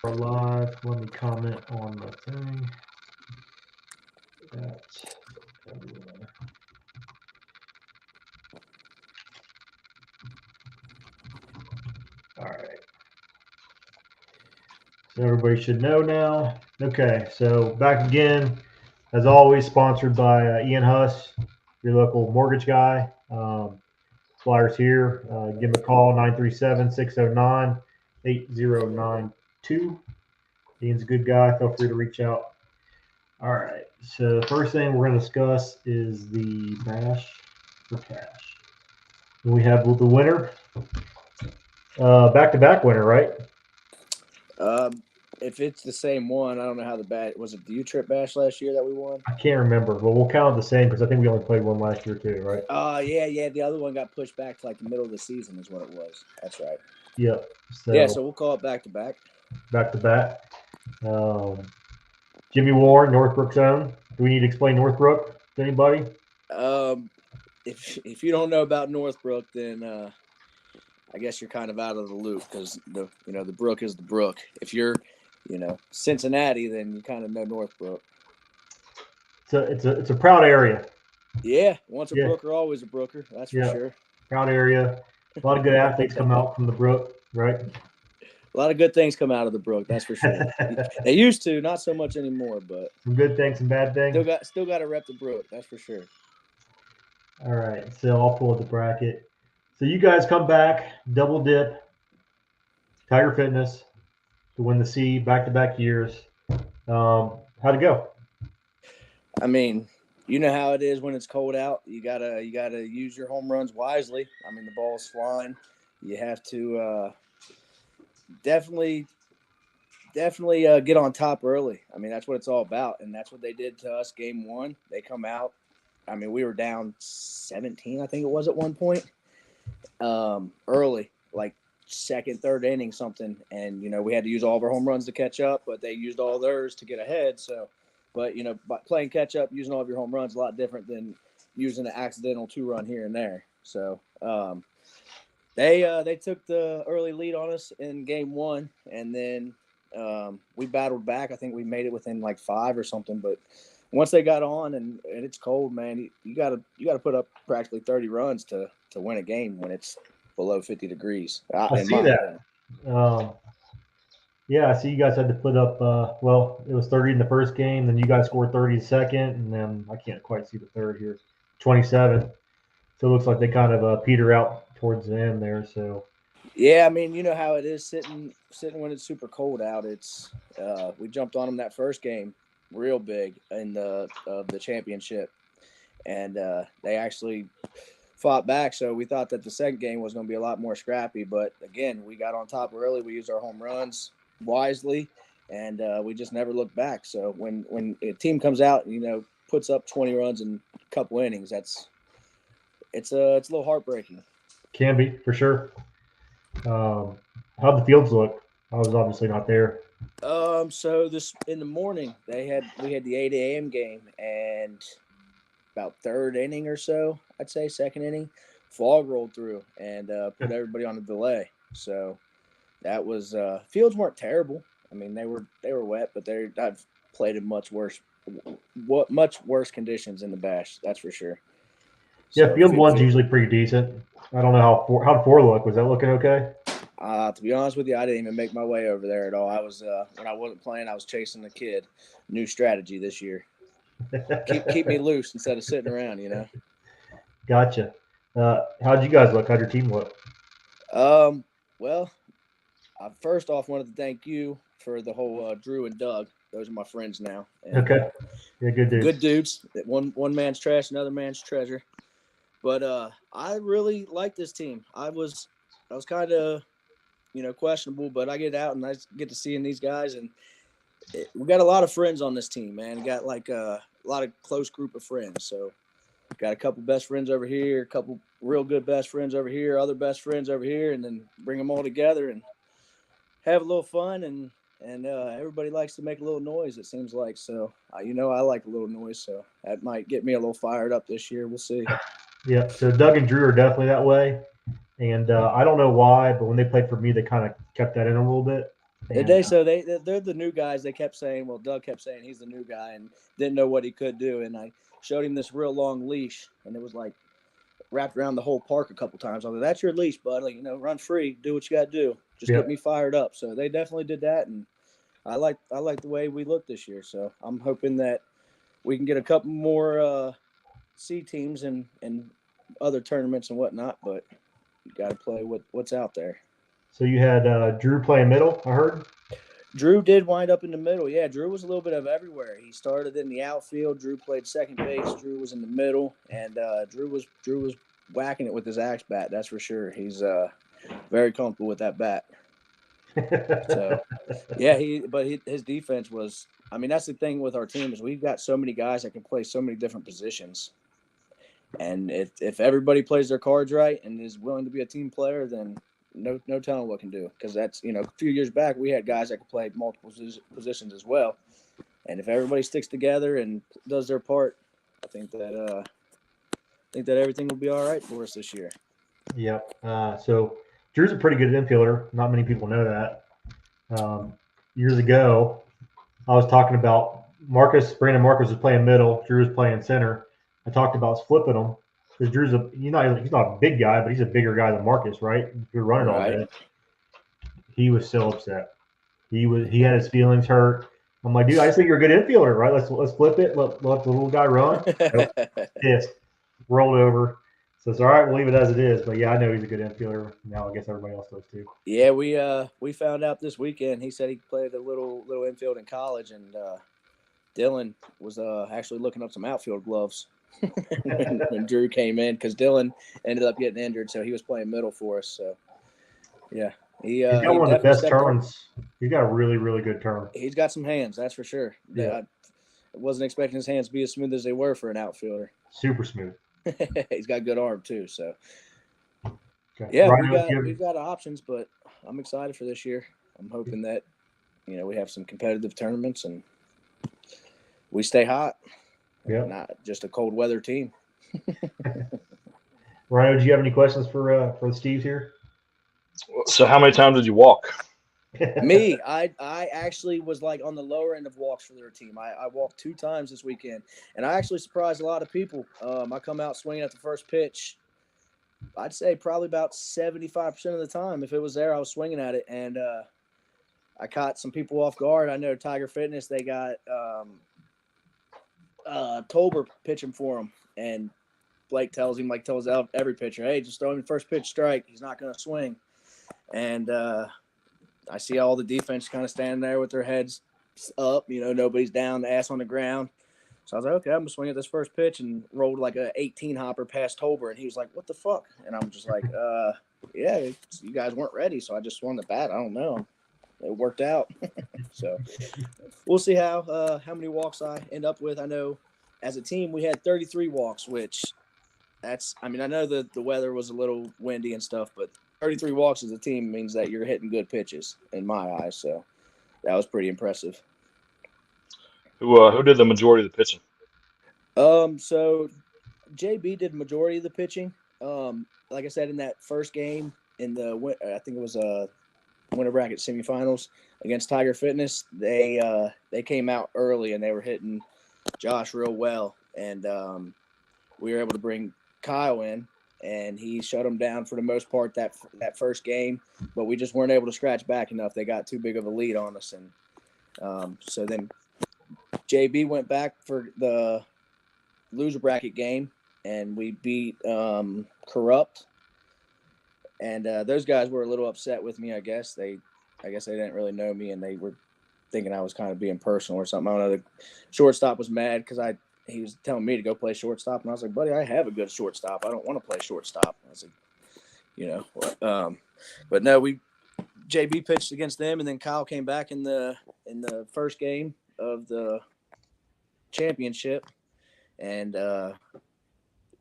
We're live. Let me comment on the thing. All right. So everybody should know now. Okay, so back again, as always, sponsored by Ian Huss, your local mortgage guy. Flyers here. Give him a call, 937-609-8092. Ian's a good guy. Feel free to reach out. All right. So the first thing we're going to discuss is the Bash for Cash. And we have the winner, back-to-back winner, right? If it's the same one, I don't know how the bash was. It the U-Trip Bash last year that we won? I can't remember. Well, we'll count it the same because I think we only played one last year too, right? Yeah. The other one got pushed back to like the middle of the season, is what it was. That's right. Yep. So we'll call it back to back. Back to back. Jimmy Warren, NorthBrook's own. Do we need to explain Northbrook to anybody? If you don't know about Northbrook, then I guess you're kind of out of the loop because the brook is the brook. If you're Cincinnati, then you kind of know Northbrook. It's a proud area. Yeah, once a brooker, always a brooker. That's for sure. Proud area. A lot of good athletes come out from the brook, right? A lot of good things come out of the brook, that's for sure. They used to, not so much anymore, but some good things, some bad things. Still got to rep the brook, that's for sure. All right, so I'll pull up the bracket. So you guys come back, double dip, Tiger Fitness to win the C back-to-back years. How'd it go? I mean, you know how it is when it's cold out. You gotta use your home runs wisely. I mean, the ball's flying. You have to definitely get on top early. I mean, that's what it's all about, and that's what they did to us game one. They come out. I mean, we were down 17, I think it was at one point, early, like second, third inning something, and we had to use all of our home runs to catch up, but they used all theirs to get ahead. So, but playing catch up, using all of your home runs, a lot different than using an accidental 2-run here and there. So they took the early lead on us in game one, and then we battled back. I think we made it within like 5 or something, but once they got on and it's cold, man, you gotta put up practically 30 runs to win a game when it's below 50 degrees. I see that. Yeah, I see you guys had to put up. It was 30 in the first game, then you guys scored 30 the second, and then I can't quite see the third here, 27. So it looks like they kind of peter out towards the end there. So yeah, I mean, you know how it is sitting when it's super cold out. It's we jumped on them that first game real big in the championship, and they actually fought back. So we thought that the second game was going to be a lot more scrappy, but again, we got on top early. We used our home runs wisely, and we just never looked back. So when a team comes out and puts up 20 runs in a couple innings, it's a little heartbreaking. Can be, for sure. How'd the fields look? I was obviously not there. So this in the morning we had the 8 a.m. game, and about third inning or so, I'd say second inning, fog rolled through and put everybody on a delay. So that was fields weren't terrible. I mean, they were wet, but I've played in much worse conditions in the Bash. That's for sure. Yeah, so, field one's usually pretty decent. I don't know how 4 look. Was that looking okay? To be honest with you, I didn't even make my way over there at all. I was when I wasn't playing, I was chasing the kid. New strategy this year. keep me loose instead of sitting around. Gotcha. How'd you guys look? How'd your team look? Well, I first off wanted to thank you for the whole Drew and Doug. Those are my friends now. And, okay. Yeah, good dudes. Good dudes. One man's trash, another man's treasure. But I really like this team. I was kind of, questionable, but I get out and I get to seeing these guys, and we got a lot of friends on this team, man. We got like a lot of close group of friends. So got a couple best friends over here, a couple real good best friends over here, other best friends over here, and then bring them all together and have a little fun. And everybody likes to make a little noise, it seems like. So, I like a little noise, so that might get me a little fired up this year. We'll see. Yeah, so Doug and Drew are definitely that way. And I don't know why, but when they played for me, they kind of kept that in a little bit. And They're the new guys. They kept saying, well, Doug kept saying he's the new guy and didn't know what he could do. And I showed him this real long leash, and it was like wrapped around the whole park a couple times. I was like, that's your leash, bud. Like, run free, do what you got to do. Just get me fired up. So they definitely did that, and I like the way we look this year. So I'm hoping that we can get a couple more C teams and other tournaments and whatnot, but you got to play what's out there. So you had Drew playing middle, I heard? Drew did wind up in the middle. Yeah, Drew was a little bit of everywhere. He started in the outfield. Drew played second base. Drew was in the middle, and Drew was whacking it with his axe bat. That's for sure. He's very comfortable with that bat. So, yeah, his defense was. I mean, that's the thing with our team is we've got so many guys that can play so many different positions, and if everybody plays their cards right and is willing to be a team player, then no telling what can do. Because that's a few years back we had guys that could play multiple positions as well, and if everybody sticks together and does their part, I think that everything will be all right for us this year. Yep. So Drew's a pretty good infielder. Not many people know that. Years ago, I was talking about Brandon Marcus was playing middle. Drew was playing center. I talked about flipping them because Drew's he's not a big guy, but he's a bigger guy than Marcus, right? If you're running all day. He was so upset. He had his feelings hurt. I'm like, dude, I just think you're a good infielder, right? Let's flip it. Let the little guy run. Pissed. Rolled over. So it's all right. We'll leave it as it is. But yeah, I know he's a good infielder. Now I guess everybody else does too. Yeah, we found out this weekend. He said he played a little infield in college, and Dylan was actually looking up some outfield gloves when Drew came in because Dylan ended up getting injured, so he was playing middle for us. So yeah, he's got one of the best turns. He's got a really, really good turn. He's got some hands, that's for sure. Yeah. I wasn't expecting his hands to be as smooth as they were for an outfielder. Super smooth. He's got a good arm too. So okay. Yeah, we've got options, but I'm excited for this year. I'm hoping that we have some competitive tournaments and we stay hot. Yeah, not just a cold weather team. Ryan, do you have any questions for Steve here? So how many times did you walk? Me, I actually was like on the lower end of walks for their team. I walked 2 times this weekend, and I actually surprised a lot of people. I come out swinging at the first pitch. I'd say probably about 75% of the time, if it was there, I was swinging at it, and I caught some people off guard. I know Tiger Fitness, they got Tolbert pitching for him, and Blake tells every pitcher, hey, just throw him the first pitch strike. He's not going to swing. And I see all the defense kind of standing there with their heads up. Nobody's down, the ass on the ground. So I was like, okay, I'm going to swing at this first pitch, and rolled like a 18-hopper past Tolbert. And he was like, what the fuck? And I'm just like, yeah, you guys weren't ready. So I just swung the bat. I don't know. It worked out. So we'll see how many walks I end up with. I know as a team we had 33 walks, which I know the weather was a little windy and stuff, but 33 walks as a team means that you're hitting good pitches in my eyes. So that was pretty impressive. Who did the majority of the pitching? So JB did majority of the pitching. Like I said, in that first game in I think it was winter bracket semifinals against Tiger Fitness, they came out early and they were hitting Josh real well, and we were able to bring Kyle in, and he shut him down for the most part that first game, but we just weren't able to scratch back enough. They got too big of a lead on us, and so then JB went back for the loser bracket game, and we beat Corrupt. And those guys were a little upset with me, I guess. They didn't really know me, and they were thinking I was kind of being personal or something. I don't know. The shortstop was mad because he was telling me to go play shortstop, and I was like, buddy, I have a good shortstop. I don't want to play shortstop. I was like, but no, JB pitched against them, and then Kyle came back in the first game of the championship, and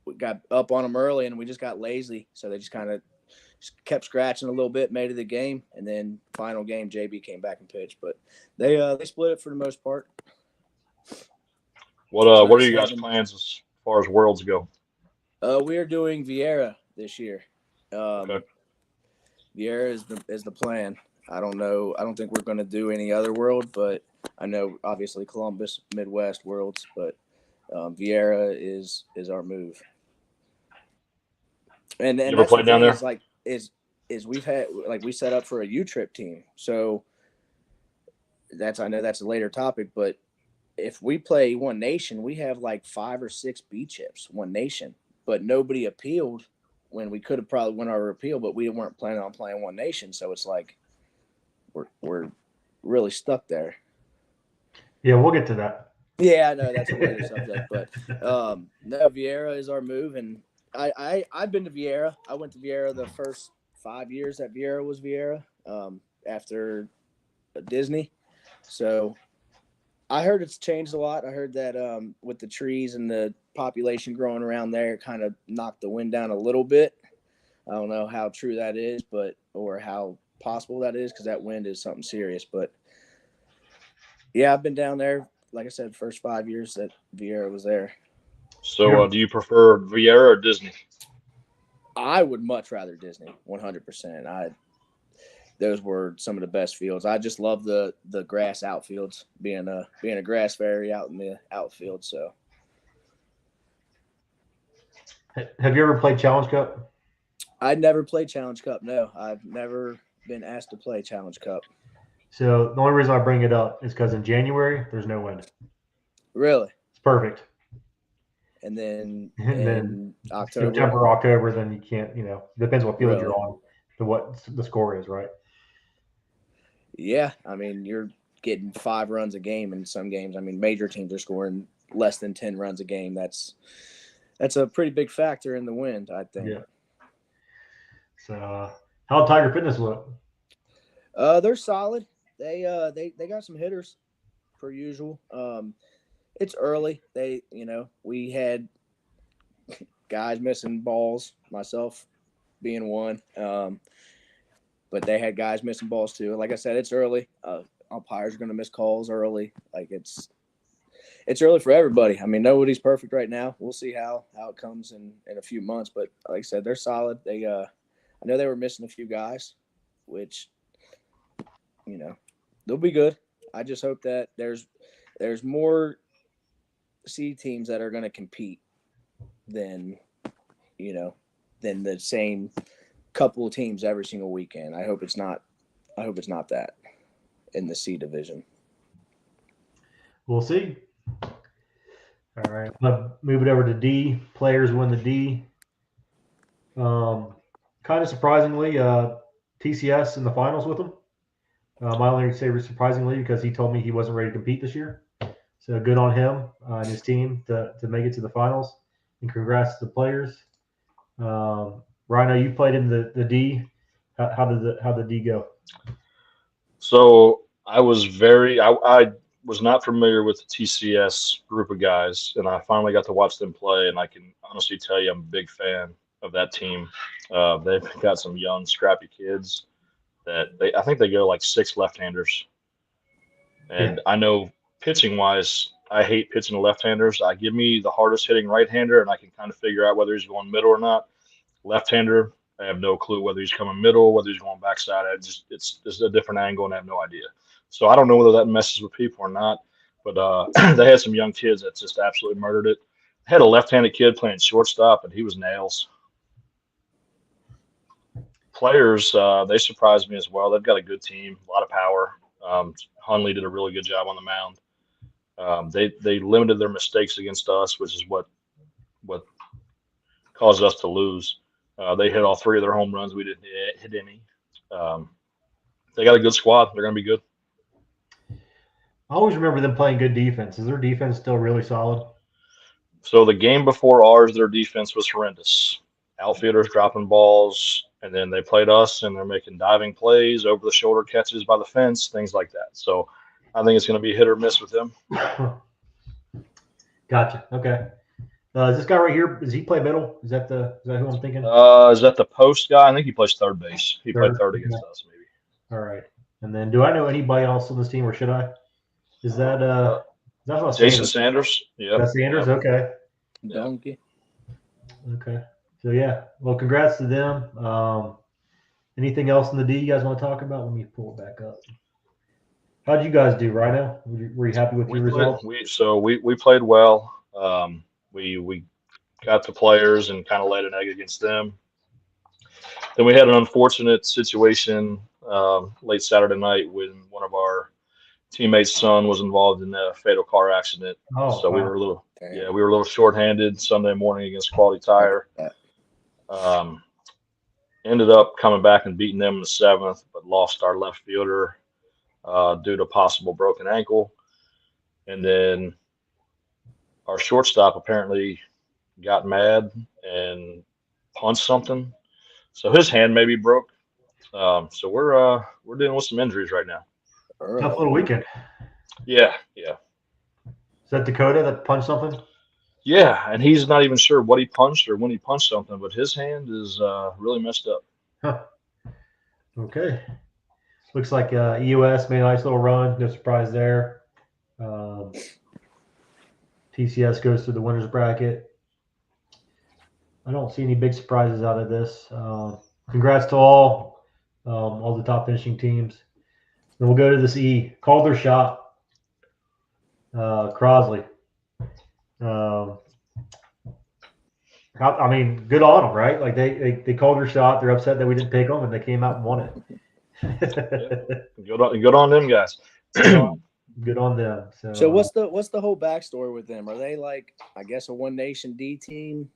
we got up on them early, and we just got lazy, so they just kind of kept scratching a little bit, made it the game, and then final game JB came back and pitched, but they split it for the most part. What are you guys' plans as far as worlds go? We are doing Vieira this year. Okay. Vieira is the plan. I don't know. I don't think we're going to do any other world, but I know obviously Columbus, Midwest worlds, but Vieira is our move. And You ever that's the played down thing there? is we've had we set up for a U trip team. So I know that's a later topic, but if we play One Nation, we have like 5 or 6 B chips, One Nation, but nobody appealed when we could have probably won our appeal, but we weren't planning on playing One Nation. So it's like we're really stuck there. Yeah, we'll get to that. Yeah, I know that's a later subject, but no, Vieira is our move, and I've been to Vieira. I went to Vieira the first 5 years that Vieira was Vieira after Disney. So I heard it's changed a lot. I heard that with the trees and the population growing around there, it kind of knocked the wind down a little bit. I don't know how true that is, or how possible that is, because that wind is something serious. But yeah, I've been down there. Like I said, first 5 years that Vieira was there. So, do you prefer Vieira or Disney? I would much rather Disney, 100%. Those were some of the best fields. I just love the grass outfields, being a grass fairy out in the outfield. So, have you ever played Challenge Cup? I never played Challenge Cup. No, I've never been asked to play Challenge Cup. So the only reason I bring it up is because in January there's no wind. Really? It's perfect. And then October, September, October, then you can't. Depends what field you're on, to what the score is, right? Yeah, I mean you're getting 5 runs a game in some games. I mean major teams are scoring less than 10 runs a game. That's a pretty big factor in the wind, I think. Yeah. So, how'd Tiger Fitness look? They're solid. They got some hitters, per usual. It's early. We had guys missing balls, myself being one. But they had guys missing balls too. Like I said, it's early. Umpires are going to miss calls early. Like it's early for everybody. I mean, nobody's perfect right now. We'll see how it comes in a few months. But like I said, they're solid. I know they were missing a few guys, which they'll be good. I just hope that there's more C teams that are going to compete than the same couple of teams every single weekend. I hope it's not that in the C division. We'll see. All right, I'll move it over to D. Players win the D. Kind of surprisingly, TCS in the finals with them. I only say surprisingly because he told me he wasn't ready to compete this year. So good on him and his team to make it to the finals. And congrats to the players. Rhino, you played in the D. How did the D go? So I was I was not familiar with the TCS group of guys, and I finally got to watch them play, and I can honestly tell you I'm a big fan of that team. They've got some young, scrappy kids that I think they go like 6 left-handers. And I know pitching wise, I hate pitching to left-handers. Give me the hardest hitting right-hander, and I can kind of figure out whether he's going middle or not. Left-hander, I have no clue whether he's coming middle, whether he's going backside. It's just a different angle, and I have no idea. So I don't know whether that messes with people or not. But they had some young kids that just absolutely murdered it. I had a left-handed kid playing shortstop, and he was nails. Players, they surprised me as well. They've got a good team, a lot of power. Hunley did a really good job on the mound. They limited their mistakes against us, which is what caused us to lose. They hit all 3 of their home runs. We didn't hit any. They got a good squad. They're going to be good. I always remember them playing good defense. Is their defense still really solid? So the game before ours, their defense was horrendous. Outfielders dropping balls, and then they played us, and they're making diving plays, over-the-shoulder catches by the fence, things like that. So I think it's going to be hit or miss with them. Gotcha. Okay. Is this guy right here? Does he play middle? Is that who I'm thinking? Is that the post guy? I think he plays third base. He played third against us, maybe. All right. And then, do I know anybody else on this team, or should I? Is that that's not Jason Sanders? Yeah. That's Sanders. Yep. Okay. Donkey. Okay. So yeah. Well, congrats to them. Anything else in the D you guys want to talk about? Let me pull it back up. How'd you guys do, Rhino? Were you happy with your results? We played well. We got the players and kind of laid an egg against them. Then we had an unfortunate situation late Saturday night when one of our teammates' son was involved in a fatal car accident. Oh, so wow. we were a little shorthanded Sunday morning against Quality Tire. Ended up coming back and beating them in the 7th, but lost our left fielder due to possible broken ankle. And then our shortstop apparently got mad and punched something. So his hand maybe broke. So we're dealing with some injuries right now. Tough little weekend. Yeah. Is that Dakota that punched something? Yeah, and he's not even sure what he punched or when he punched something, but his hand is really messed up. Huh. Okay. Looks like EOS made a nice little run. No surprise there. TCS goes through the winners bracket. I don't see any big surprises out of this. Congrats to all the top finishing teams. Then we'll go to this E. Calder shot. Crosley. Good on them, right? Like they called their shot. They're upset that we didn't pick them, and they came out and won it. Good on them guys. Good on them. So what's the whole backstory with them? Are they like, I guess, a One Nation D team,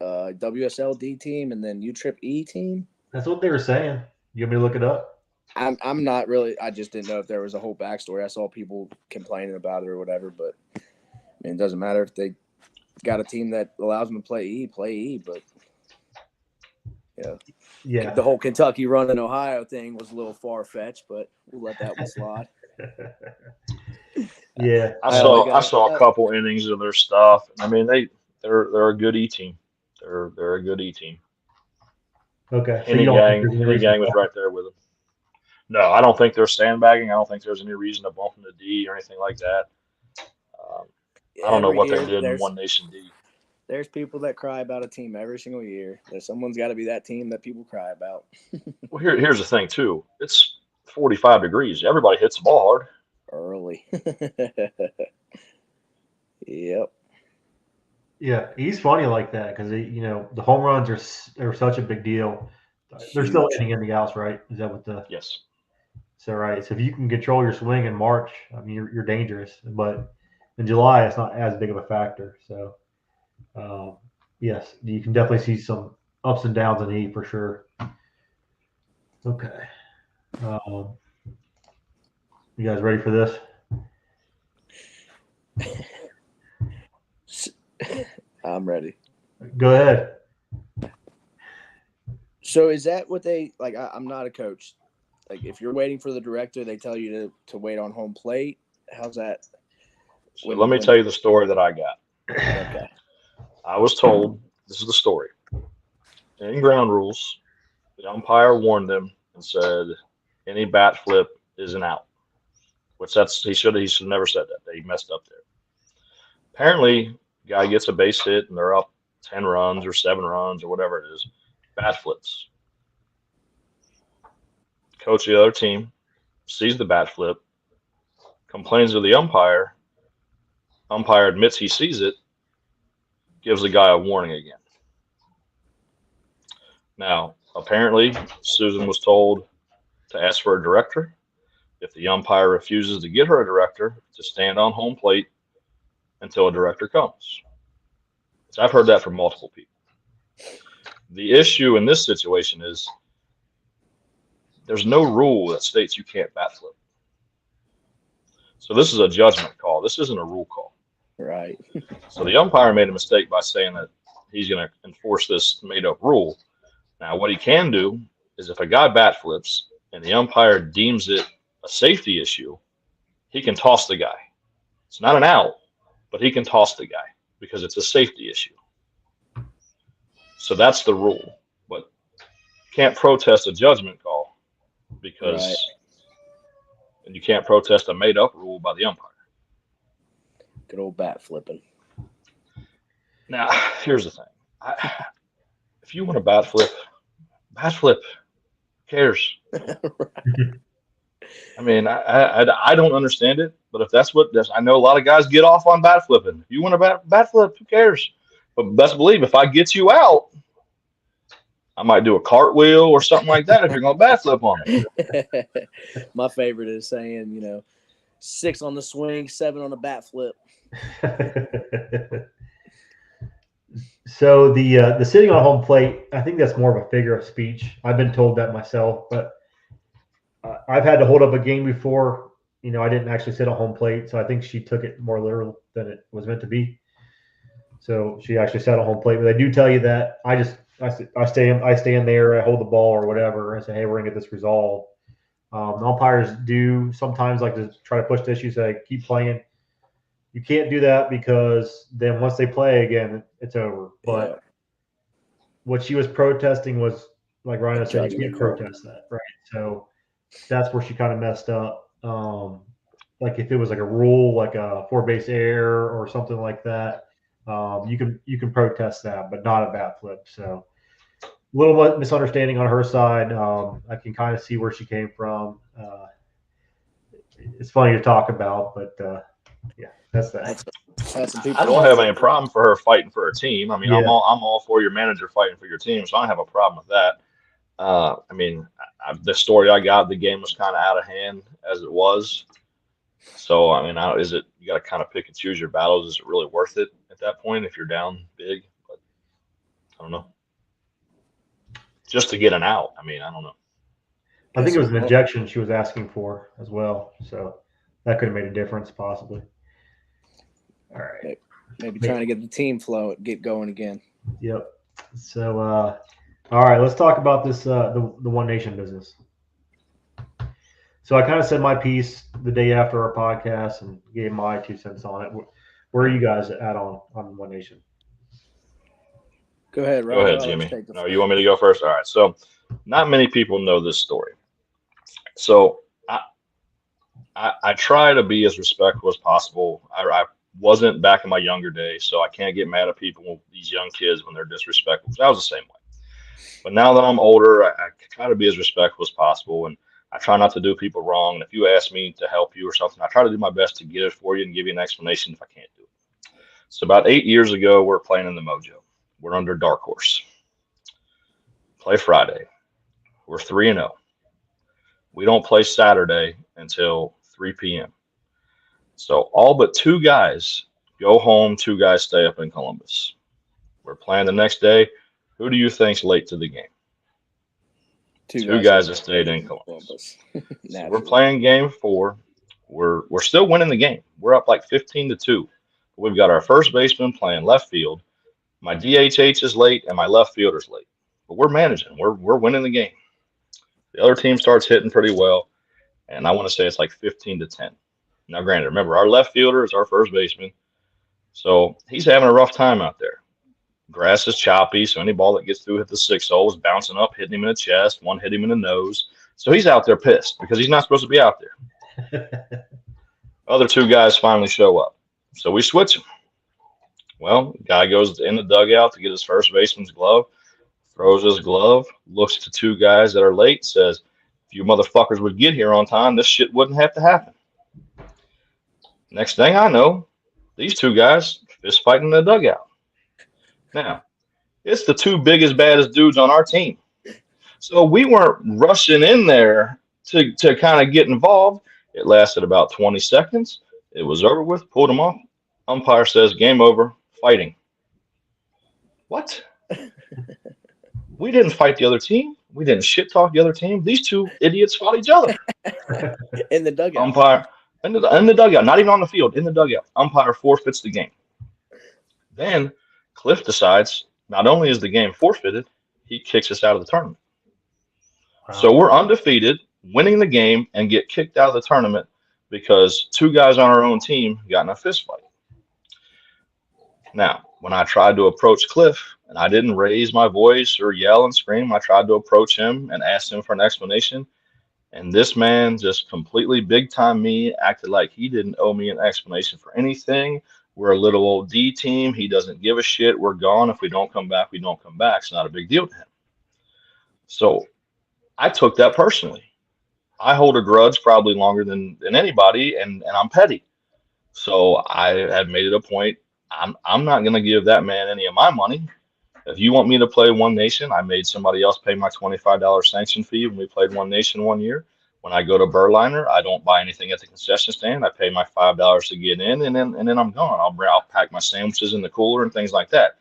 WSL D team, and then U-Trip E team? That's what they were saying. You want me to look it up? I'm not really. I just didn't know if there was a whole backstory. I saw people complaining about it or whatever, but I mean, it doesn't matter if they got a team that allows them to play E. But yeah, the whole Kentucky run in Ohio thing was a little far fetched, but we'll let that one slide. Yeah, I saw a couple innings of their stuff. I mean, they're a good E team. They're a good E team. Okay, Henny Gang was right there with them. No, I don't think they're sandbagging. I don't think there's any reason to bump them to D or anything like that. I don't know what they did in One Nation D. There's people that cry about a team every single year. Someone's got to be that team that people cry about. Well, here's the thing too. It's 45 degrees. Everybody hits the ball hard. Early. Yep. Yeah, he's funny like that because the home runs are such a big deal. They're still hitting in the house, right? Is that what the? Yes. So right. So if you can control your swing in March, I mean you're dangerous. But in July, it's not as big of a factor. So yes, you can definitely see some ups and downs in E for sure. Okay. You guys ready for this? I'm ready. Go ahead. So is that what they like? I'm not a coach. Like if you're waiting for the director, they tell you to wait on home plate. How's that? So let me tell you the story that I got. Okay. I was told, this is the story. In ground rules, the umpire warned them and said any bat flip is an out. Which he should have never said that. He messed up there. Apparently, guy gets a base hit and they're up 10 runs or 7 runs or whatever it is. Bat flips. Coach of the other team sees the bat flip, complains to the umpire. Umpire admits he sees it, gives the guy a warning again. Now, apparently, Susan was told to ask for a director. If the umpire refuses to get her a director, to stand on home plate until a director comes. So I've heard that from multiple people. The issue in this situation is there's no rule that states you can't bat flip. So this is a judgment call. This isn't a rule call. Right. So the umpire made a mistake by saying that he's going to enforce this made-up rule. Now, what he can do is if a guy bat flips and the umpire deems it a safety issue, he can toss the guy. It's not an out, but he can toss the guy because it's a safety issue. So that's the rule. But can't protest a judgment call because and you can't protest a made-up rule by the umpire. Good old bat flipping. Now, here's the thing. If you want a bat flip. cares? I mean, I don't understand it, but if that's what I know a lot of guys get off on bat flipping. If you want to bat flip, who cares? But best believe if I get you out, I might do a cartwheel or something like that if you're going to bat flip on me. My favorite is saying, 6 on the swing, 7 on the bat flip. So the sitting on home plate, I think that's more of a figure of speech. I've been told that myself, but I've had to hold up a game before. I didn't actually sit on home plate, so I think she took it more literal than it was meant to be. So she actually sat on home plate. But I do tell you that I stand there, I hold the ball or whatever, and say, hey, we're gonna get this resolved. Umpires do sometimes like to try to push the issue, say keep playing. You can't do that because then once they play again, it's over. But what she was protesting was, like Ryan said, you can't protest that, right? So that's where she kind of messed up. Like if it was like a rule, like a 4-base error or something like that, you can protest that, but not a bat flip. So a little misunderstanding on her side. I can kind of see where she came from. It's funny to talk about, but yeah, that's that. I don't have any problem for her fighting for her team. I mean, Yeah. I'm all for your manager fighting for your team, so I don't have a problem with that. I mean, the story I got, the game was kind of out of hand as it was. So, I mean, you got to kind of pick and choose your battles. Is it really worth it at that point if you're down big? But I don't know. Just to get an out. I mean, I don't know. I think it was an ejection she was asking for as well. So that could have made a difference possibly. All right. Maybe trying to get the team flow, get going again. Yep. So, all right, let's talk about this, the One Nation business. So I kind of said my piece the day after our podcast and gave my 2 cents on it. Where are you guys at on One Nation? Go ahead, Rob. Go ahead, Jimmy. No, you want me to go first? All right. So not many people know this story. So I try to be as respectful as possible. I wasn't back in my younger days, so I can't get mad at people, these young kids, when they're disrespectful. I was the same way. But now that I'm older, I try to be as respectful as possible, and I try not to do people wrong. And if you ask me to help you or something, I try to do my best to get it for you and give you an explanation if I can't do it. So about 8 years ago, we're playing in the Mojo. We're under Dark Horse. Play Friday. We're 3-0. We don't play Saturday until 3 p.m. So all but 2 guys go home, 2 guys stay up in Columbus. We're playing the next day. Who do you think's late to the game? 2 guys that stayed in Columbus. So we're playing game 4. We're still winning the game. We're up like 15-2. We've got our first baseman playing left field. My DHH is late and my left fielder's late. But we're managing. We're winning the game. The other team starts hitting pretty well, and I want to say it's like 15-10. Now, granted, remember, our left fielder is our first baseman, so he's having a rough time out there. Grass is choppy, so any ball that gets through hit the 6 hole is bouncing up, hitting him in the chest, one hit him in the nose. So he's out there pissed because he's not supposed to be out there. Other 2 guys finally show up, so we switch him. Well, the guy goes in the dugout to get his first baseman's glove, throws his glove, looks to 2 guys that are late, says, if you motherfuckers would get here on time, this shit wouldn't have to happen. Next thing I know, these 2 guys fist fighting in the dugout. Now, it's the 2 biggest, baddest dudes on our team. So we weren't rushing in there to kind of get involved. It lasted about 20 seconds. It was over with, pulled them off. Umpire says, game over, fighting. What? We didn't fight the other team. We didn't shit talk the other team. These 2 idiots fought each other. In the dugout. Umpire, in the dugout, not even on the field, in the dugout. Umpire forfeits the game. Then Cliff decides not only is the game forfeited, he kicks us out of the tournament. Wow. So we're undefeated, winning the game, and get kicked out of the tournament because 2 guys on our own team got in a fist fight. Now, when I tried to approach Cliff, and I didn't raise my voice or yell and scream, I tried to approach him and ask him for an explanation. And this man just completely big-time me, acted like he didn't owe me an explanation for anything. We're a little old D team. He doesn't give a shit. We're gone. If we don't come back, we don't come back. It's not a big deal to him. So I took that personally. I hold a grudge probably longer than anybody, and I'm petty. So I had made it a point. I'm not going to give that man any of my money. If you want me to play One Nation, I made somebody else pay my $25 sanction fee when we played One Nation one year. When I go to Burliner, I don't buy anything at the concession stand. I pay my $5 to get in, and then I'm gone. I'll pack my sandwiches in the cooler and things like that.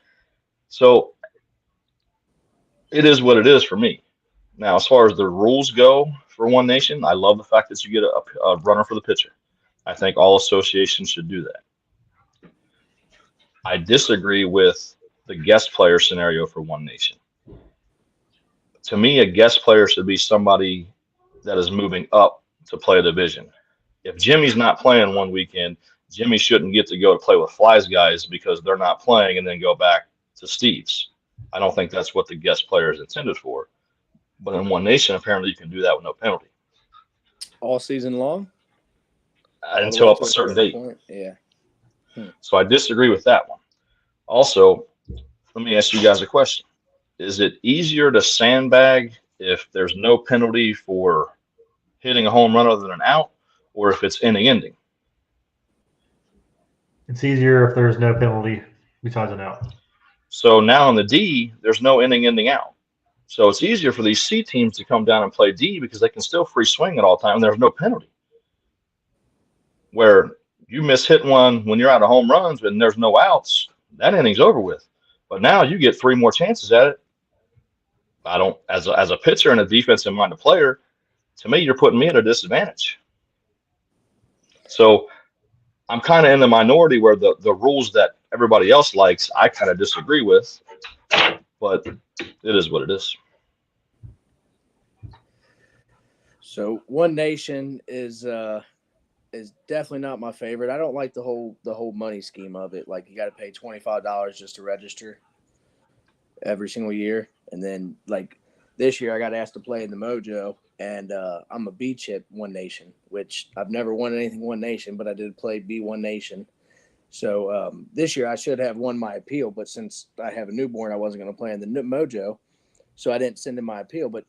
So it is what it is for me. Now, as far as the rules go for One Nation, I love the fact that you get a runner for the pitcher. I think all associations should do that. I disagree with the guest player scenario for One Nation. To me, a guest player should be somebody that is moving up to play a division. If Jimmy's not playing one weekend, Jimmy shouldn't get to go to play with Fly's guys because they're not playing and then go back to Steve's. I don't think that's what the guest player is intended for. But in One Nation, apparently you can do that with no penalty. All season long? Until up a certain date. Point? Yeah. So I disagree with that one. Also, let me ask you guys a question. Is it easier to sandbag if there's no penalty for hitting a home run other than an out, or if it's inning ending? It's easier if there's no penalty besides an out. So now in the D, there's no inning ending out. So it's easier for these C teams to come down and play D because they can still free swing at all time. There's no penalty. Where you miss hit one when you're out of home runs and there's no outs, that inning's over with. But now you get 3 more chances at it. I don't, as a pitcher and a defensive-minded player, to me, you're putting me at a disadvantage. So I'm kind of in the minority where the rules that everybody else likes, I kind of disagree with. But it is what it is. So One Nation is definitely not my favorite. I don't like the whole money scheme of it. Like you got to pay $25 just to register every single year, and then like this year I got asked to play in the Mojo, and I'm a B chip One Nation, which I've never won anything One Nation, but I did play B One Nation. So this year I should have won my appeal, but since I have a newborn, I wasn't going to play in the Mojo, so I didn't send in my appeal. But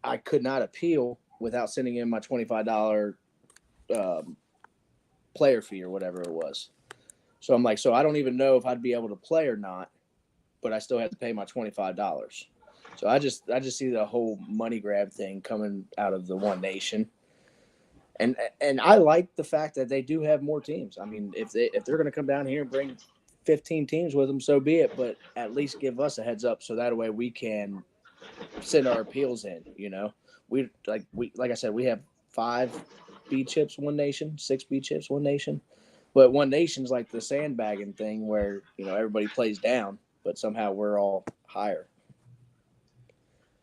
I could not appeal without sending in my $25 player fee or whatever it was. So I'm like, so I don't even know if I'd be able to play or not, but I still have to pay my $25. So I just see the whole money grab thing coming out of the One Nation. And I like the fact that they do have more teams. I mean, if they're going to come down here and bring 15 teams with them, so be it. But at least give us a heads up so that way we can send our appeals in. You know, like I said, we have 5 B chips One Nation, 6 B chips One Nation, but One Nation's like the sandbagging thing where everybody plays down, but somehow we're all higher.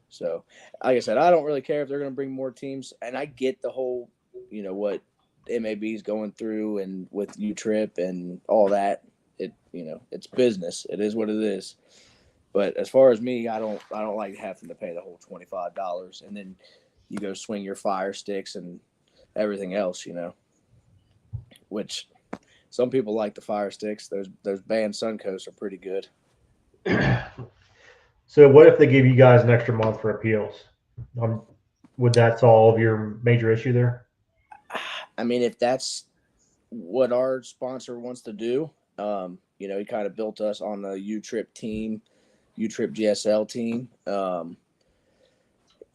So, like I said, I don't really care if they're going to bring more teams, and I get the whole. What MAB is going through and with U-Trip and all that, it's business. It is what it is. But as far as me, I don't like having to pay the whole $25 and then you go swing your fire sticks and everything else, which some people like the fire sticks. Those banned Suncoasts are pretty good. So what if they give you guys an extra month for appeals? Would that solve your major issue there? I mean, if that's what our sponsor wants to do, he kind of built us on the U-Trip team, U-Trip GSL team.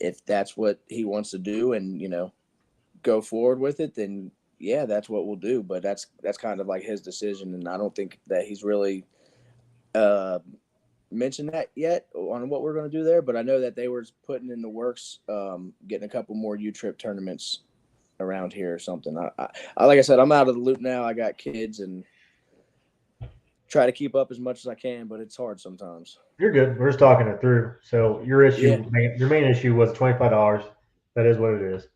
If that's what he wants to do and, go forward with it, then yeah, that's what we'll do. But that's kind of like his decision. And I don't think that he's really mentioned that yet on what we're going to do there. But I know that they were putting in the works, getting a couple more U-Trip tournaments around here or something. I like I said, I'm out of the loop now. I got kids and try to keep up as much as I can, but it's hard sometimes. You're good. We're just talking it through. So your issue, your main issue was $25. That is what it is.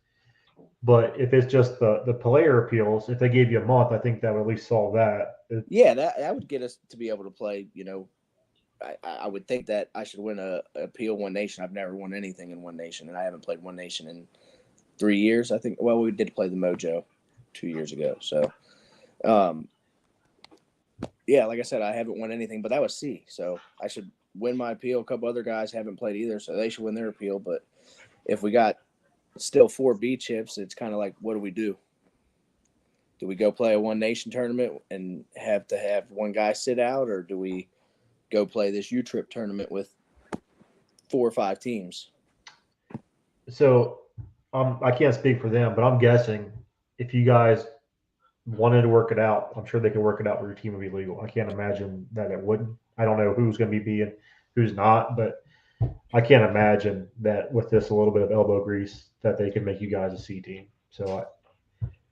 But if it's just the player appeals, if they gave you a month, I think that would at least solve that. Yeah, that would get us to be able to play. I would think that I should win a appeal One Nation. I've never won anything in One Nation, and I haven't played One Nation in 3 years, I think. Well, we did play the Mojo 2 years ago. So, yeah, like I said, I haven't won anything, but that was C. So I should win my appeal. A couple other guys haven't played either, so they should win their appeal. But if we got still 4 B chips, it's kind of like, what do we do? Do we go play a One Nation tournament and have to have one guy sit out, or do we go play this U-Trip tournament with 4 or 5 teams? So I can't speak for them, but I'm guessing if you guys wanted to work it out, I'm sure they could work it out where your team would be legal. I can't imagine that it wouldn't. I don't know who's going to be being, who's not, but I can't imagine that with this a little bit of elbow grease that they can make you guys a C team. So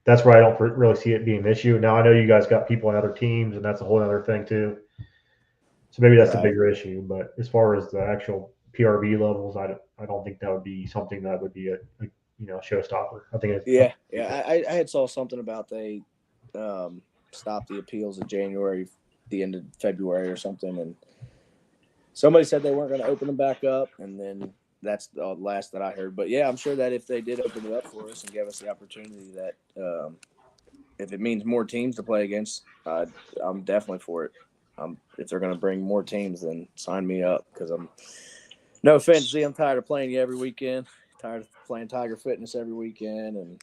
that's where I don't really see it being an issue. Now I know you guys got people on other teams, and that's a whole other thing too. So maybe that's the bigger issue. But as far as the actual PRV levels, I don't think that would be something that would be a showstopper. I think I had saw something about they stopped the appeals in January, the end of February or something, and somebody said they weren't going to open them back up, and then that's the last that I heard. But yeah, I'm sure that if they did open it up for us and give us the opportunity, that if it means more teams to play against, I'm definitely for it. If they're going to bring more teams, then sign me up, because no offense, Z, I'm tired of playing you every weekend. Tired of playing Tiger Fitness every weekend, and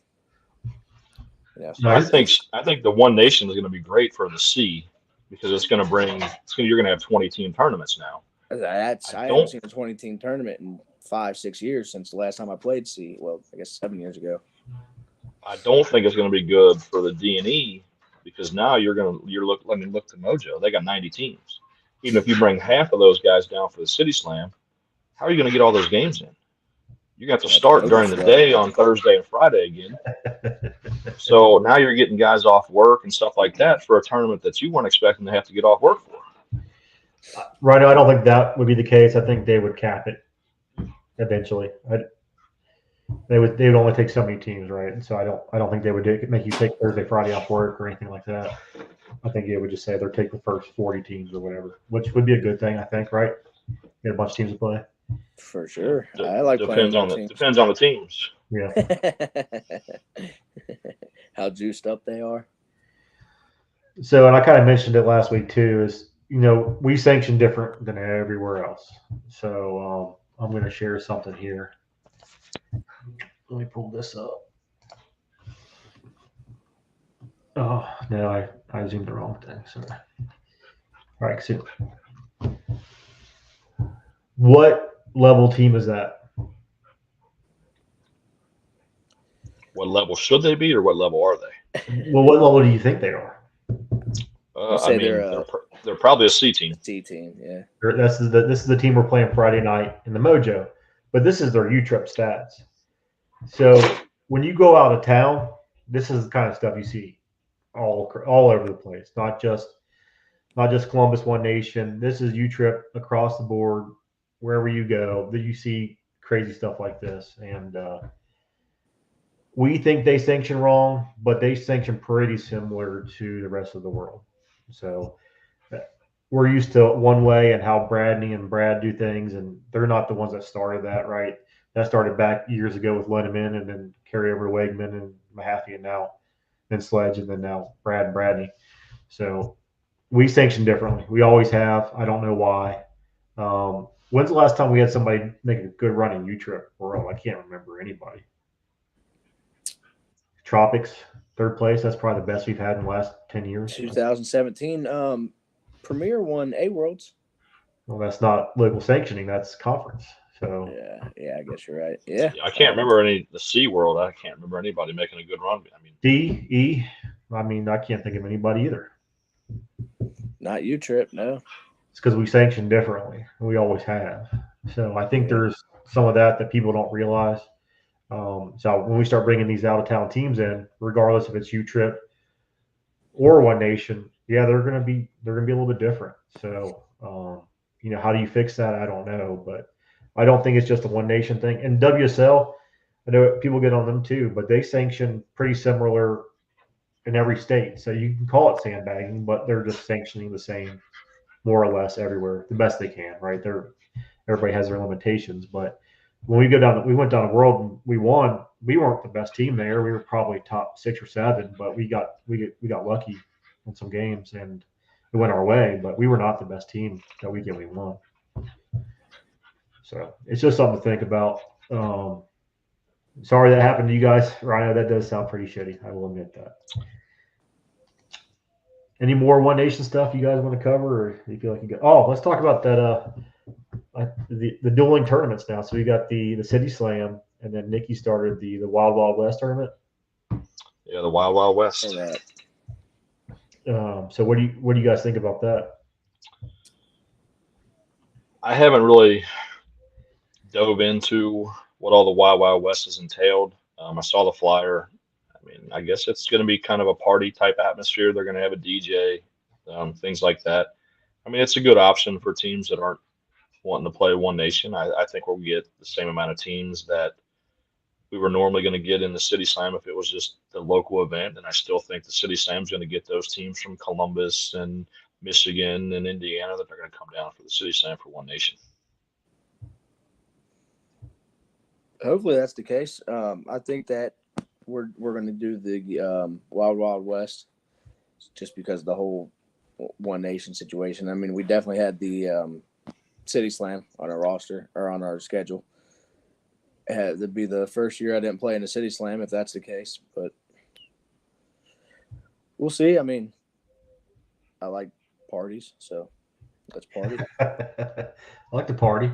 yeah. I think the One Nation is going to be great for the C, because it's going to bring. You're going to have 20-team tournaments now. I haven't seen a 20-team tournament in 5-6 years since the last time I played C. Well, I guess 7 years ago. I don't think it's going to be good for the D&E, because now look to Mojo. They got 90 teams. Even if you bring half of those guys down for the City Slam, how are you going to get all those games in? You're going to have to start during the day on Thursday and Friday again. So now you're getting guys off work and stuff like that for a tournament that you weren't expecting to have to get off work for. Right. I don't think that would be the case. I think they would cap it eventually. They would only take so many teams, right? And so I don't think they would make you take Thursday, Friday off work or anything like that. I think they would just say they'll take the first 40 teams or whatever, which would be a good thing, I think, right? Get a bunch of teams to play. For sure. I like playing teams. Depends on the teams. Yeah. How juiced up they are. So, and I kind of mentioned it last week too, is, we sanction different than everywhere else. So I'm going to share something here. Let me pull this up. Oh, no, I zoomed the wrong thing. Sorry. All right, so what level team is that? What level should they be, or what level are they? Well, what level do you think they are? They're probably a C team. C team, yeah. This is the team we're playing Friday night in the Mojo, but this is their U-Trip stats. So when you go out of town, this is the kind of stuff you see all over the place. Not just Columbus One Nation. This is U-Trip across the board. Wherever you go, that you see crazy stuff like this, and we think they sanction wrong, but they sanction pretty similar to the rest of the world. So we're used to one way and how Bradney and Brad do things, and they're not the ones that started that, right? That started back years ago with Linneman, and then carry over to Wegman and Mahaffey, and then Sledge, and then now Brad and Bradney. So we sanction differently. We always have. I don't know why. When's the last time we had somebody make a good run in U-Trip world? I can't remember anybody. Tropics, 3rd place. That's probably the best we've had in the last 10 years. 2017. Premier won A-Worlds. Well, that's not local sanctioning. That's conference. So yeah, I guess you're right. Yeah. I can't remember the C World. I can't remember anybody making a good run. I mean, D, E. I mean, I can't think of anybody either. Not U-Trip, no. It's because we sanction differently. We always have. So I think there's some of that people don't realize. So when we start bringing these out-of-town teams in, regardless if it's U-Trip or One Nation, yeah, they're gonna be a little bit different. So how do you fix that? I don't know, but I don't think it's just a One Nation thing. And WSL, I know people get on them too, but they sanction pretty similar in every state. So you can call it sandbagging, but they're just sanctioning the same more or less everywhere, the best they can, right? Everybody has their limitations, but when we went down the world and we won. We weren't the best team there. We were probably top 6 or 7, but we got lucky in some games and it went our way. But we were not the best team that weekend we won. So it's just something to think about. Sorry that happened to you guys, Rhino. That does sound pretty shitty. I will admit that. Any more One Nation stuff you guys want to cover, or you feel like you got? Oh, let's talk about that. The dueling tournaments now. So we got the City Slam, and then Nikki started the Wild Wild West tournament. Yeah, the Wild Wild West. So what do you guys think about that? I haven't really dove into what all the Wild Wild West has entailed. I saw the flyer. I mean, I guess it's going to be kind of a party type atmosphere. They're going to have a DJ, things like that. I mean, it's a good option for teams that aren't wanting to play One Nation. I think we'll get the same amount of teams that we were normally going to get in the City Slam if it was just the local event. And I still think the City Slam is going to get those teams from Columbus and Michigan and Indiana that are going to come down for the City Slam for One Nation. Hopefully that's the case. I think that we're going to do the Wild Wild West just because of the whole One Nation situation. I mean, we definitely had the City Slam on our roster or on our schedule. It'd be the first year I didn't play in the City Slam if that's the case, but we'll see. I mean, I like parties, so let's party. I like to party.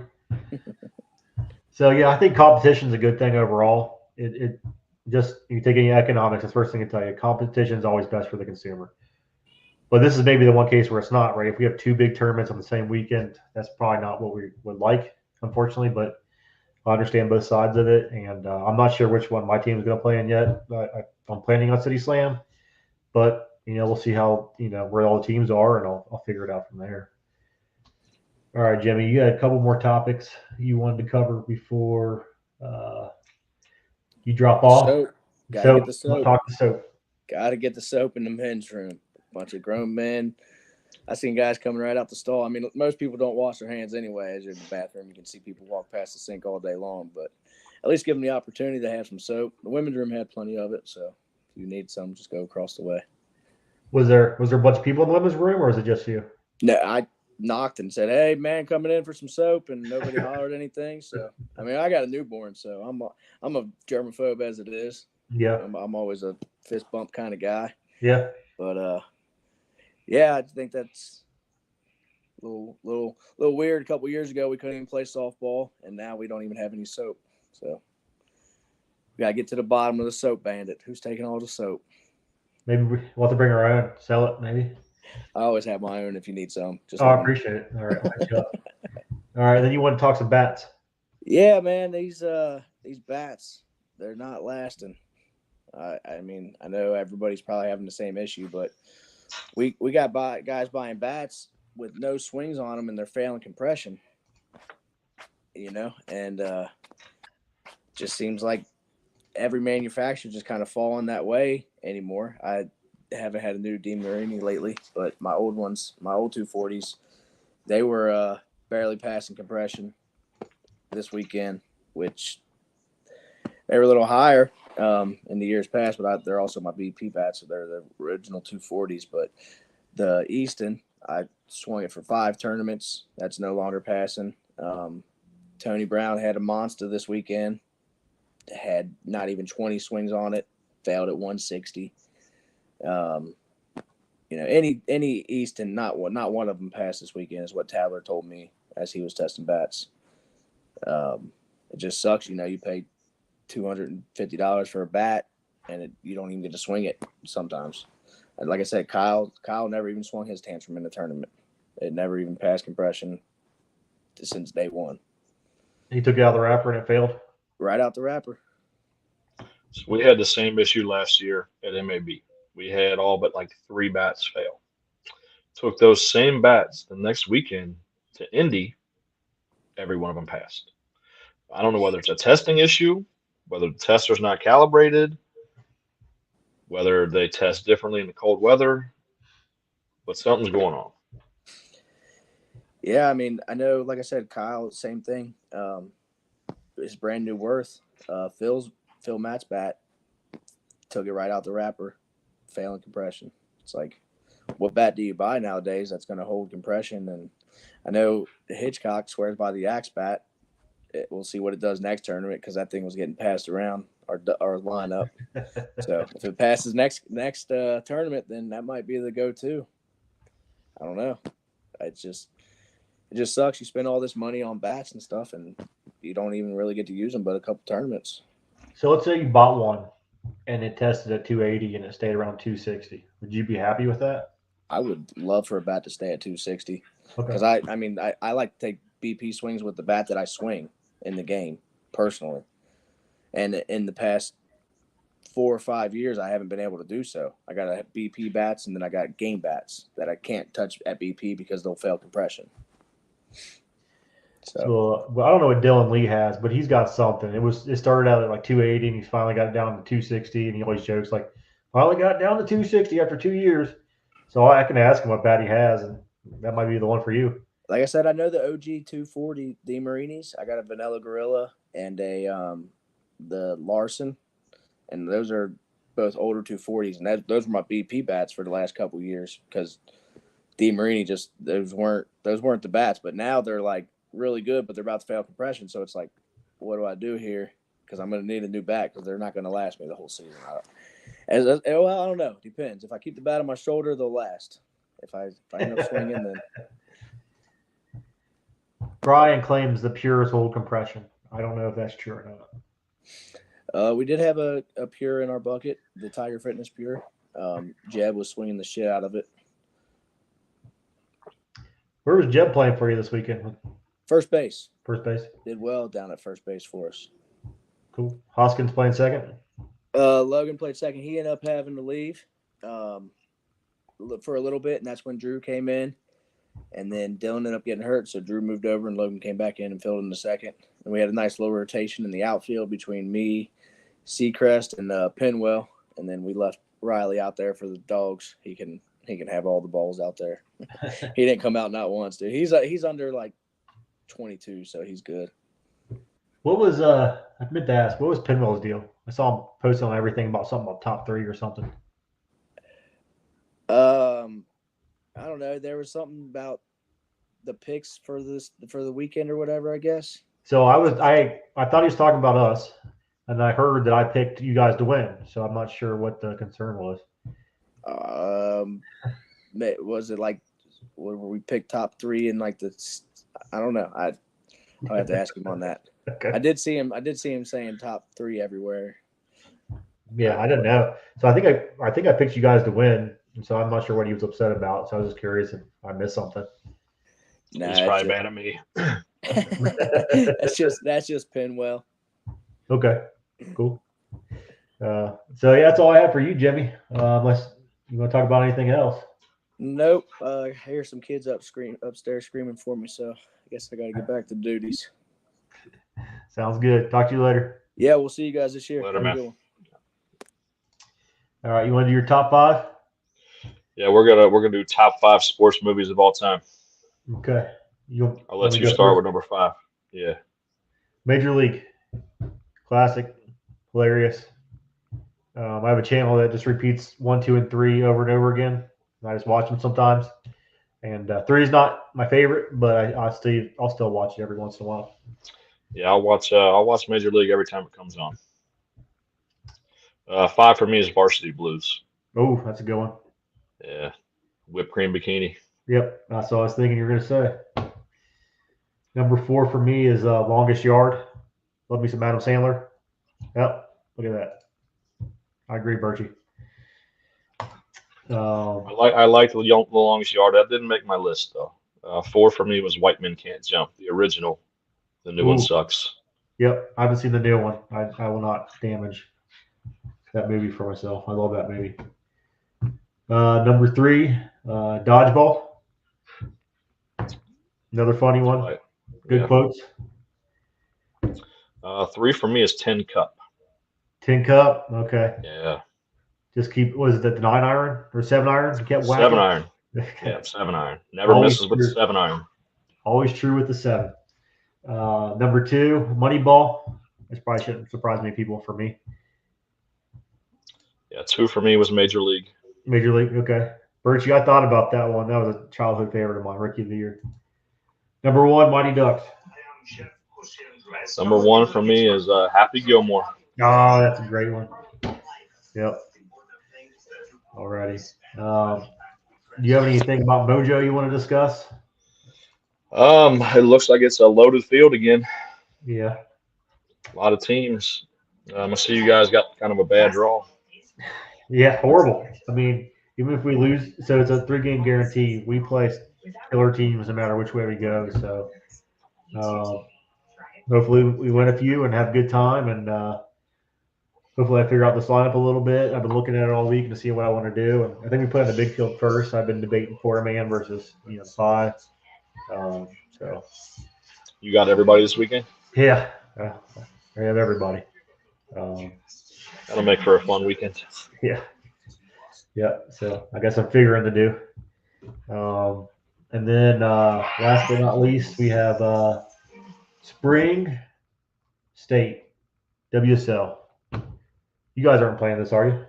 So yeah, I think competition is a good thing overall. It just you take any economics, the first thing I tell you, competition is always best for the consumer. But this is maybe the one case where it's not, right? If we have two big tournaments on the same weekend, that's probably not what we would like, unfortunately. But I understand both sides of it, and I'm not sure which one my team is going to play in yet. I'm planning on City Slam, but we'll see how where all the teams are, and I'll figure it out from there. All right, Jimmy, you had a couple more topics you wanted to cover before you drop off. Soap. Gotta get the soap. Talk to soap. Gotta get the soap in the men's room. Bunch of grown men. I seen guys coming right out the stall. I mean, most people don't wash their hands anyway. As you're in the bathroom, you can see people walk past the sink all day long. But at least give them the opportunity to have some soap. The women's room had plenty of it, so if you need some, just go across the way. Was there a bunch of people in the women's room, or was it just you? No, I knocked and said, "Hey, man, coming in for some soap," and nobody hollered anything. So, I mean, I got a newborn, so I'm a germaphobe as it is. Yeah, I'm always a fist bump kind of guy. Yeah, but yeah, I think that's a little weird. A couple years ago, we couldn't even play softball, and now we don't even have any soap. So we gotta get to the bottom of the soap bandit. Who's taking all the soap? Maybe we'll have to bring our own. Sell it, maybe. I always have my own if you need some. I appreciate it. All right, all right. Then you want to talk some bats? Yeah, man. These bats, they're not lasting. I mean, I know everybody's probably having the same issue, but we got guys buying bats with no swings on them, and they're failing compression. And just seems like every manufacturer just kind of falling that way anymore. I haven't had a new DeMarini lately, but my old 240s, they were barely passing compression this weekend, which they were a little higher in the years past, but they're also my BP bats, so they're the original 240s. But the Easton, I swung it for 5 tournaments. That's no longer passing. Tony Brown had a monster this weekend. Had not even 20 swings on it. Failed at 160. Any Easton, not one of them passed this weekend is what Tabler told me as he was testing bats. It just sucks. You pay $250 for a bat, and you don't even get to swing it sometimes. And like I said, Kyle never even swung his tantrum in the tournament. It never even passed compression since day one. He took it out of the wrapper and it failed? Right out the wrapper. So we had the same issue last year at MAB. We had all but like 3 bats fail. Took those same bats the next weekend to Indy. Every one of them passed. I don't know whether it's a testing issue, whether the tester's not calibrated, whether they test differently in the cold weather, but something's going on. Yeah, I mean, I know, like I said, Kyle, same thing. His brand new Worth, Phil Matt's bat, took it right out the wrapper, failing compression. It's like, what bat do you buy nowadays that's going to hold compression? And I know Hitchcock swears by the Axe bat. we'll see what it does next tournament because that thing was getting passed around our lineup. So if it passes next tournament, then that might be the go-to. I don't know. It just sucks. You spend all this money on bats and stuff, and you don't even really get to use them but a couple tournaments. So let's say you bought one and it tested at 280 and it stayed around 260. Would you be happy with that? I would love for a bat to stay at 260 because Okay. I like to take BP swings with the bat that I swing in the game personally. And in the past 4 or 5 years, I haven't been able to do so. I got BP bats and then I got game bats that I can't touch at BP because they'll fail compression. So well, I don't know what Dylan Lee has, but he's got something. It started out at like 280 and he finally got it down to 260, and he always jokes like, finally got down to 260 after 2 years. So I can ask him what bat he has, and that might be the one for you. Like I said, I know the OG 240 DeMarinis. I got a Vanilla Gorilla and the Larson, and those are both older 240s, and those were my BP bats for the last couple of years because DeMarini those weren't the bats, but now they're like really good, but they're about to fail compression, so it's like, what do I do here? Because I'm going to need a new bat because they're not going to last me the whole season. I don't know. Depends. If I keep the bat on my shoulder, they'll last. If I end up swinging, then. Brian claims the purest hold compression. I don't know if that's true or not. We did have a Pure in our bucket, the Tiger Fitness Pure. Jeb was swinging the shit out of it. Where was Jeb playing for you this weekend? First base. First base. Did well down at first base for us. Cool. Hoskins playing second? Logan played second. He ended up having to leave for a little bit, and that's when Drew came in. And then Dylan ended up getting hurt, so Drew moved over and Logan came back in and filled in the second. And we had a nice little rotation in the outfield between me, Seacrest, and Penwell. And then we left Riley out there for the dogs. He can have all the balls out there. He didn't come out not once, dude. He's under like 22, so he's good. What was I meant to ask, what was Penwell's deal? I saw him post on everything about something about top 3 or something. I don't know. There was something about the picks for the weekend or whatever, I guess. So I thought he was talking about us, and I heard that I picked you guys to win. So I'm not sure what the concern was. Was it like where we picked top 3 in like I don't know. I'll have to ask him on that. Okay. I did see him saying top 3 everywhere. Yeah, I didn't know. So I think I picked you guys to win, and so I'm not sure what he was upset about. So I was just curious if I missed something. Nah, he's probably mad at me. that's just Penwell. Okay, cool. So yeah, that's all I have for you, Jimmy. Unless you want to talk about anything else. Nope. I hear some kids upstairs screaming for me, so I guess I got to get back to duties. Sounds good. Talk to you later. Yeah, we'll see you guys this year. Later, man. All right, you want to do your top 5? Yeah, we're gonna do top 5 sports movies of all time. Okay. I'll let you start with number 5. Yeah. Major League. Classic. Hilarious. I have a channel that just repeats 1, 2, and 3 over and over again. I just watch them sometimes. And 3 is not my favorite, but I'll still watch it every once in a while. Yeah, I'll watch Major League every time it comes on. 5 for me is Varsity Blues. Oh, that's a good one. Yeah. Whipped cream bikini. Yep, that's what I was thinking you were going to say. Number 4 for me is Longest Yard. Love me some Adam Sandler. Yep, look at that. I agree, Birchie. I liked the Longest Yard. That didn't make my list though. 4 for me was White Men Can't Jump, the original. The new one sucks. Yep, I haven't seen the new one. I will not damage that movie for myself. I love that movie. Number 3, Dodgeball. Another funny one. Good quotes. 3 for me is Tin Cup. Tin Cup. Okay. Yeah. Just keep. Was it the 9-iron or 7-iron? You kept whacking. 7-iron. Yeah, 7-iron. Never misses with the 7-iron. Always true with the 7. Number 2, Moneyball. This probably shouldn't surprise many people for me. Yeah, 2 for me was Major League. Major League. Okay. Birchie, I thought about that one. That was a childhood favorite of mine, Rookie of the Year. Number 1, Mighty Ducks. Number one for me is Happy Gilmore. Oh, that's a great one. Yep. Alrighty. Do you have anything about Mojo you want to discuss? It looks like it's a loaded field again. Yeah. A lot of teams. I see you guys got kind of a bad draw. Yeah, horrible. I mean, even if we lose, so it's a 3-game guarantee. We play killer teams no matter which way we go. So hopefully we win a few and have a good time, and hopefully I figure out this lineup a little bit. I've been looking at it all week to see what I want to do, and I think we play on the big field first. I've been debating 4-man versus 5. So You got everybody this weekend? yeah, I have everybody. That'll make for a fun weekend. Yeah. Yeah. So I guess I'm figuring to do. And then last but not least, we have Spring State, WSL. You guys aren't playing this, are you?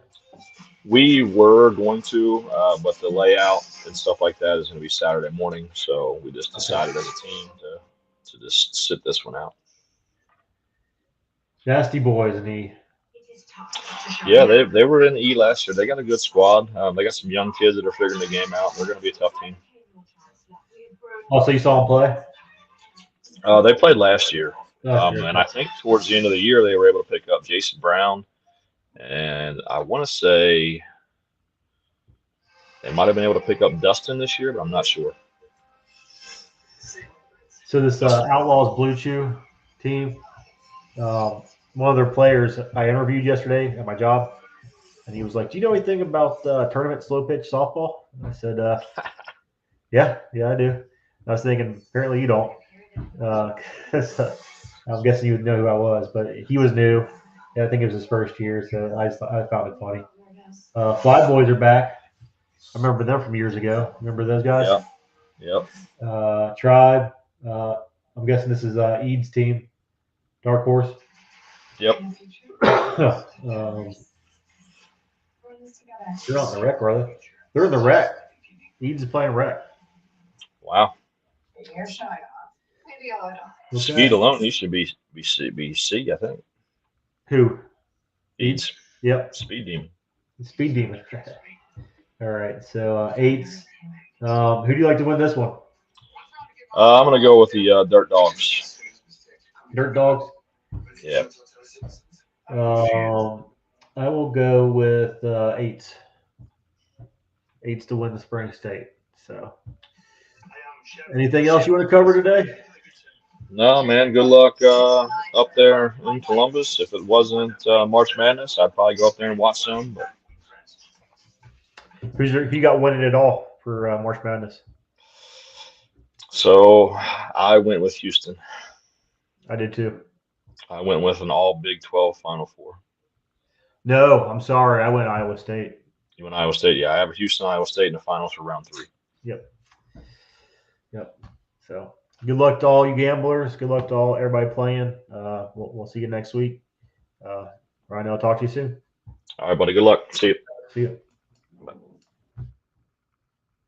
We were going to, but the layout and stuff like that is going to be Saturday morning. So we just decided as a team to just sit this one out. Nasty boys in E. Yeah, they were in E last year. They got a good squad. They got some young kids that are figuring the game out. They're going to be a tough team. Oh, so you saw them play? They played last year. Last year. And I think towards the end of the year, they were able to pick up Jason Brown. And I want to say they might have been able to pick up Dustin this year, but I'm not sure. So this Outlaws Blue Chew team, one of their players I interviewed yesterday at my job, and he was like, "Do you know anything about tournament slow pitch softball?" And I said, "Yeah, I do." And I was thinking, apparently you don't, because I'm guessing you would know who I was, but he was new. Yeah, I think it was his first year, so I found it funny. Fly Boys are back. I remember them from years ago. Remember those guys? Yep. Tribe. I'm guessing this is Eads' team. Dark Horse. Yep. They're not in the rec, are they? They're in the rec. Eads is playing rec. Wow. Okay. Speed alone, he should be C, I think. Who? Eads. Yep. Speed Demon. Speed Demon. All right. So Eights. Who do you like to win this one? I'm gonna go with the Dirt Dogs. Dirt Dogs. Yeah. I will go with Eights. Eights to win the Spring State. So, anything else you want to cover today? No, man. Good luck up there in Columbus. If it wasn't March Madness, I'd probably go up there and watch some. But who you got winning it all for March Madness? So I went with Houston. I did too. I went with an all Big 12 Final Four. No, I'm sorry. I went Iowa State. You went Iowa State? Yeah, I have Houston, Iowa State in the finals for round 3. Yep. So good luck to all you gamblers. Good luck to everybody playing. We'll see you next week. Ryan, I'll talk to you soon. All right, buddy. Good luck. See you. See you.